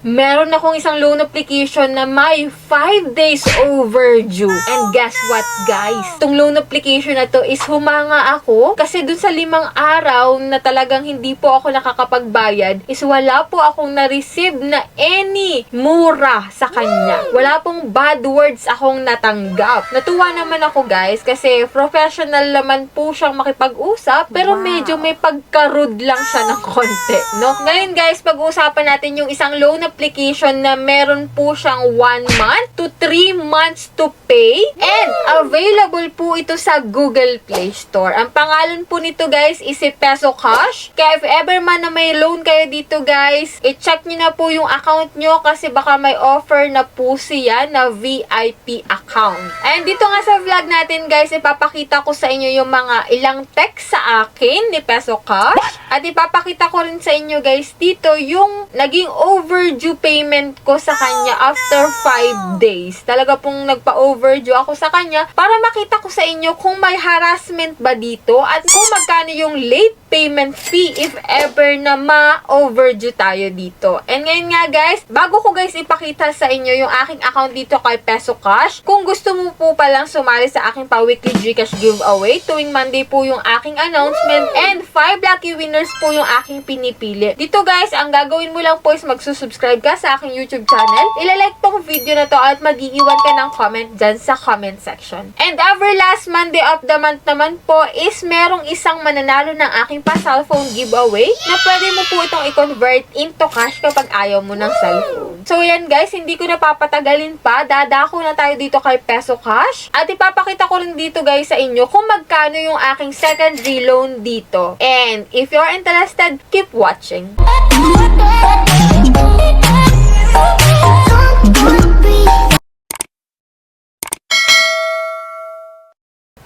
Meron akong isang loan application na may 5 days overdue. And guess what, guys? Itong loan application na to is humanga ako kasi dun sa 5 araw na talagang hindi po ako nakakapagbayad is wala po akong na-receive na any mura sa kanya. Wala pong bad words akong natanggap. Natuwa naman ako, guys, kasi professional naman po siyang makipag-usap pero medyo may pagka-rude lang siya ng konti, no? Ngayon, guys, pag-uusapan natin yung isang loan application na meron po siyang 1 month to 3 months to pay and available po ito sa Google Play Store. Ang pangalan po nito, guys, is si Peso Cash. Kaya if ever man na may loan kayo dito, guys, i-check nyo na po yung account nyo kasi baka may offer na po siya na VIP account. And dito nga sa vlog natin, guys, ipapakita ko sa inyo yung mga ilang text sa akin ni Peso Cash at ipapakita ko rin sa inyo, guys, dito yung naging overdue payment ko sa kanya after 5 days. Talaga pong nagpa-overdue ako sa kanya para makita ko sa inyo kung may harassment ba dito at kung magkano yung late payment fee if ever na ma-overdue tayo dito. And ngayon nga, guys, bago ko, guys, ipakita sa inyo yung aking account dito kay Peso Cash, kung gusto mo po palang sumali sa aking pa-weekly Gcash giveaway, tuwing Monday po yung aking announcement and 5 lucky winners po yung aking pinipili. Dito, guys, ang gagawin mo lang po is magsusubscribe ka sa aking YouTube channel, ilalike tong video na to at mag-iiwan ka ng comment dyan sa comment section. And every last Monday of the month naman po is merong isang mananalo ng aking pa-cellphone giveaway na pwede mo po itong i-convert into cash kapag ayaw mo ng cellphone. So, yan, guys, hindi ko na papatagalin pa. Dadako na tayo dito kay Peso Cash at ipapakita ko rin dito, guys, sa inyo kung magkano yung aking secondary loan dito. And if you're interested, keep watching.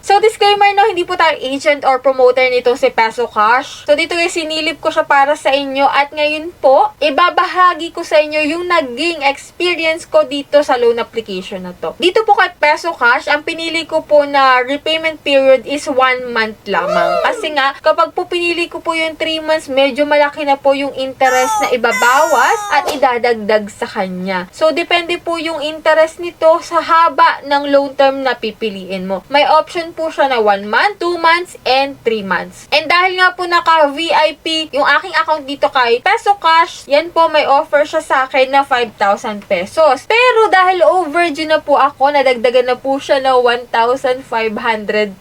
So, disclaimer, no, hindi po tayo agent or promoter nito si Peso Cash. So, dito, guys, sinilip ko siya para sa inyo at ngayon po, ibabahagi ko sa inyo yung naging experience ko dito sa loan application na to. Dito po kay Peso Cash, ang pinili ko po na repayment period is 1 month lamang. Kasi nga, kapag po pinili ko po yung 3 months, medyo malaki na po yung interest na ibabawas at idadagdag sa kanya. So, depende po yung interest nito sa haba ng loan term na pipiliin mo. May option po siya na 1 month, 2 months, and 3 months. And dahil nga po naka-VIP yung aking account dito kay Peso Cash, yan po may offer siya sa akin na 5,000 pesos. Pero dahil overdue na po ako, nadagdagan na po siya na 1,500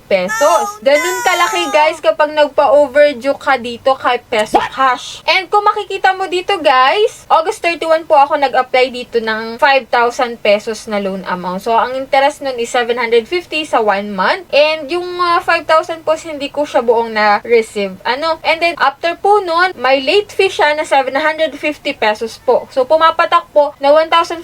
pesos. Ganun kalaki, guys, kapag nagpa-overdue ka dito kay Peso Cash. And kung makikita mo dito, guys, August 31 po ako nag-apply dito ng 5,000 pesos na loan amount. So, ang interest nun is 750 sa 1 month. And yung 5,000 po, hindi ko siya buong na-receive. And then, after po nun, may late fee siya na 750 pesos po. So, pumapatak po na 1,500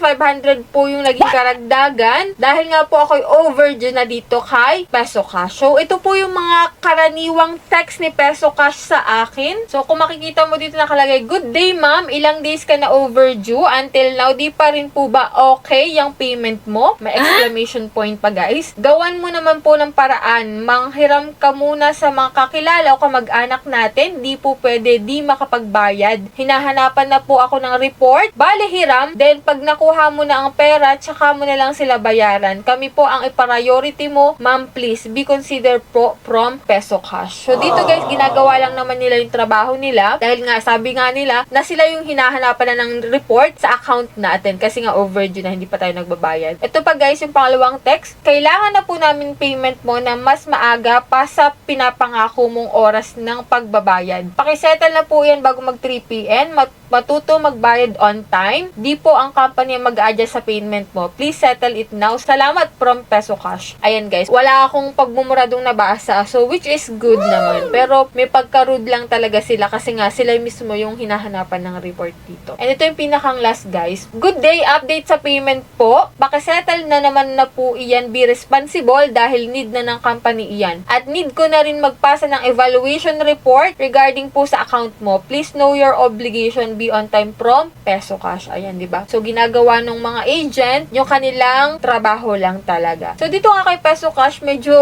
po yung naging karagdagan dahil nga po ako'y overdue na dito kay Peso Cash. So, ito po yung mga karaniwang text ni Peso Cash sa akin. So, kung makikita mo dito nakalagay, "Good day, ma'am. Ilang days ka na overdue. Until now, di pa rin po ba okay yung payment mo?" May exclamation point pa, guys. Gawan mo naman po ng paraan, manghiram ka muna sa mga kakilala o kamag-anak natin, di po pwede di makapagbayad. Hinahanapan na po ako ng report, bale hiram, then pag nakuha mo na ang pera, tsaka mo na lang sila bayaran. Kami po ang i-priority mo, ma'am, please, be considered po from Peso Cash. So dito, guys, ginagawa lang naman nila yung trabaho nila, dahil nga, sabi nga nila, na sila yung hinahanapan na ng report sa account natin, kasi nga overdue na, hindi pa tayo nagbabayad. Ito pa, guys, yung pangalawang text, kailangan na po namin payment mo na mas maaga pa sa pinapangako mong oras ng pagbabayad. Pakisettle na po yan bago mag 3 p.m. Matuto magbayad on time. Di po ang company mag-a-adjust sa payment mo. Please settle it now. Salamat from Peso Cash. Ayan, guys. Wala akong pagmumuradong nabasa. So, which is good naman. Pero, may pagka-rude lang talaga sila kasi nga sila mismo yung hinahanapan ng report dito. And ito yung pinakang last, guys. Good day. Update sa payment po. Pakisettle na naman na po iyan. Be responsible dahil need na ng company iyan. At need ko na rin magpasa ng evaluation report regarding po sa account mo. Please know your obligation, be on time from Peso Cash. Ayan, di ba? So, ginagawa ng mga agent yung kanilang trabaho lang talaga. So, dito nga kay Peso Cash, medyo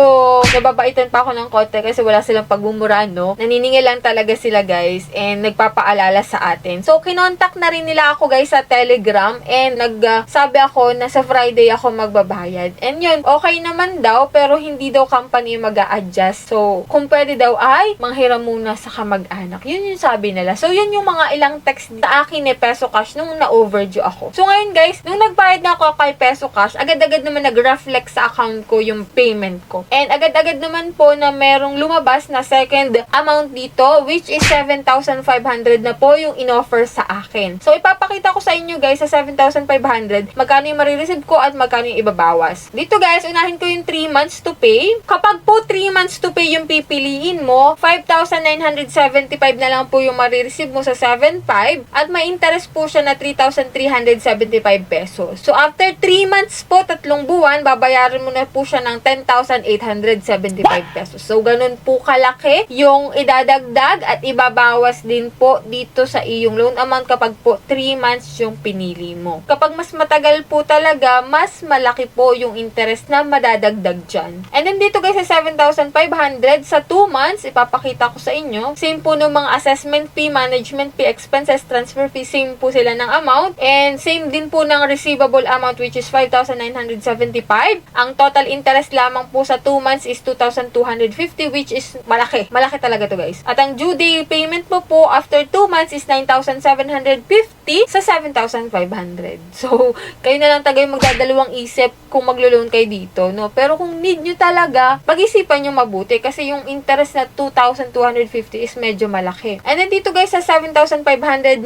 nababaitan pa ako ng konti kasi wala silang pagmumurahan, no? Naniningil lang talaga sila, guys, and nagpapaalala sa atin. So, kinontak na rin nila ako, guys, sa Telegram, and nagsabi ako na sa Friday ako magbabayad. And yun, okay naman daw, pero hindi daw company mag-a-adjust. So, kung pwede daw ay manghiram muna sa kamag-anak. Yun yung sabi nila. So, yun yung mga ilang text sa akin ni Peso Cash nung na-overdue ako. So, ngayon guys, nung nagbayad na ako kay Peso Cash, agad-agad naman nag-reflect sa account ko yung payment ko. And agad-agad naman po na merong lumabas na second amount dito, which is 7,500 na po yung in-offer sa akin. So, ipapakita ko sa inyo guys sa 7,500 magkano yung marireceive ko at magkano yung ibabawas. Dito guys, unahin ko yung 3 months to pay. Kapag po 3 months to pay yung pipiliin mo, 5,975 na lang po yung marireceive mo sa 7.5 at may interest po siya na 3,375 pesos. So, after 3 months po, 3 buwan, babayaran mo na po siya ng 10,875 pesos. So, ganun po kalaki yung idadagdag at ibabawas din po dito sa iyong loan amount kapag po 3 months yung pinili mo. Kapag mas matagal po talaga, mas malaki po yung interest na madadagdag dyan. And then dito guys sa 7,500 sa 2 months, ipapakita ko sa inyo. Same po ng mga assessment fee, management fee, expenses, transfer fee, same po sila ng amount. And same din po ng receivable amount which is 5,975. Ang total interest lamang po sa 2 months is 2,250 which is malaki. Malaki talaga to guys. At ang due day payment mo po after 2 months is 9,750 sa 7,500. So, kayo na lang tagay magdadalawang isip kung maglo-loan kayo dito, no? Pero kung need nyo talaga, pag-isipan nyo mabuti kasi yung interest na 2,250 is medyo malaki. And then dito guys, sa 7,500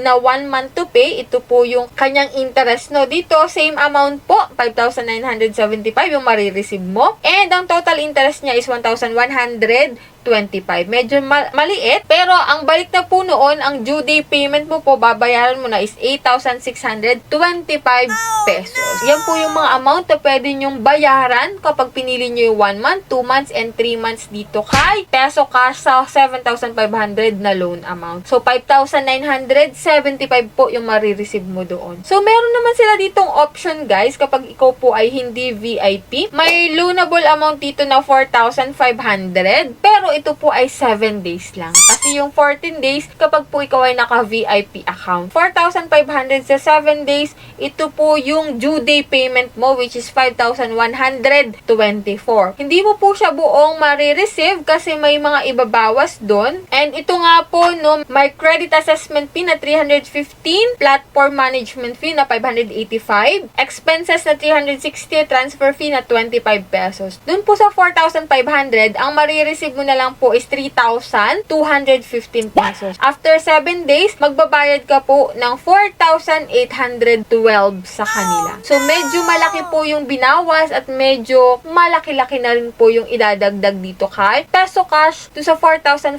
na 1 month to pay, ito po yung kanyang interest, no? Dito, same amount po, 5,975 yung marireceive mo. And ang total interest niya is 1,125. Medyo maliit, pero ang balik na po noon, ang due day payment mo po, babayaran mo na is 8,625 pesos. Yan po yung mga amount na pwede nyong bayaran kapag pinili nyo yung 1 month, 2 months, and 3 months dito kay Peso Cash sa 7,500 na loan amount. So, 5,975 po yung marireceive mo doon. So, meron naman sila ditong option guys kapag ikaw po ay hindi VIP. May loanable amount dito na 4,500, pero ito po ay 7 days lang. Kasi yung 14 days, kapag po ikaw ay naka-VIP account. 4,500 sa 7 days, ito po yung due day payment mo, which is 5,124. Hindi mo po siya buong marireceive kasi may mga ibabawas doon. And ito nga po, no, may credit assessment fee na 315, platform management fee na 585, expenses na 360, transfer fee na 25 pesos. Doon po sa 4,500, ang marireceive mo na lang po is 3,215 pesos. After 7 days, magbabayad ka po ng 4,812 sa kanila. So, medyo malaki po yung binawas at medyo malaki-laki na rin po yung idadagdag dito kay Peso Cash to sa 4,500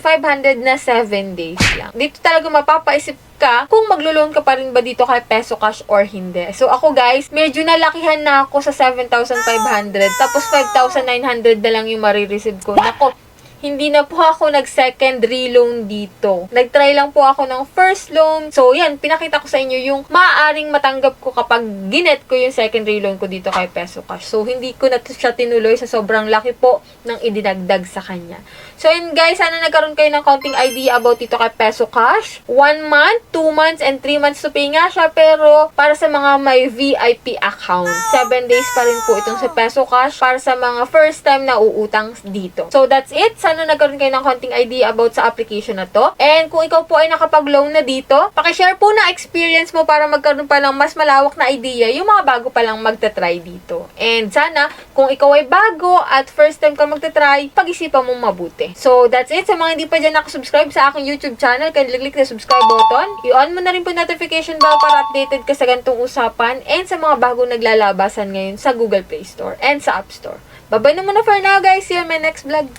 na 7 days lang. Dito talaga mapapaisip ka kung maglo-loan ka pa rin ba dito kay Peso Cash or hindi. So, ako guys, medyo nalakihan na ako sa 7,500 tapos 5,900 na lang yung marireceive ko. Nako, hindi na po ako nag-secondary loan dito. Nag-try lang po ako ng first loan. So, yan, pinakita ko sa inyo yung maaaring matanggap ko kapag ginet ko yung secondary loan ko dito kay Peso Cash. So, hindi ko na siya tinuloy sa sobrang laki po ng idinagdag sa kanya. So, yun guys, sana nagkaroon kayo ng konting idea about dito kay Peso Cash. 1 month, 2 months, and 3 months to pay nga siya. Pero, para sa mga may VIP account, 7 days pa rin po itong sa Peso Cash para sa mga first time na uutang dito. So, that's it. Sana nagkaroon kayo ng konting idea about sa application na to. And kung ikaw po ay nakapag-loan na dito, pakishare po na experience mo para magkaroon pa ng mas malawak na idea yung mga bago pa lang magta-try dito. And sana, kung ikaw ay bago at first time ka magta-try, pag-isipan mong mabuti. So, that's it. Sa mga hindi pa dyan nakasubscribe sa aking YouTube channel, click na subscribe button. I-on mo na rin po notification bell para updated ka sa ganitong usapan and sa mga bago naglalabasan ngayon sa Google Play Store and sa App Store. Bye-bye naman na for now guys. See you in my next vlog.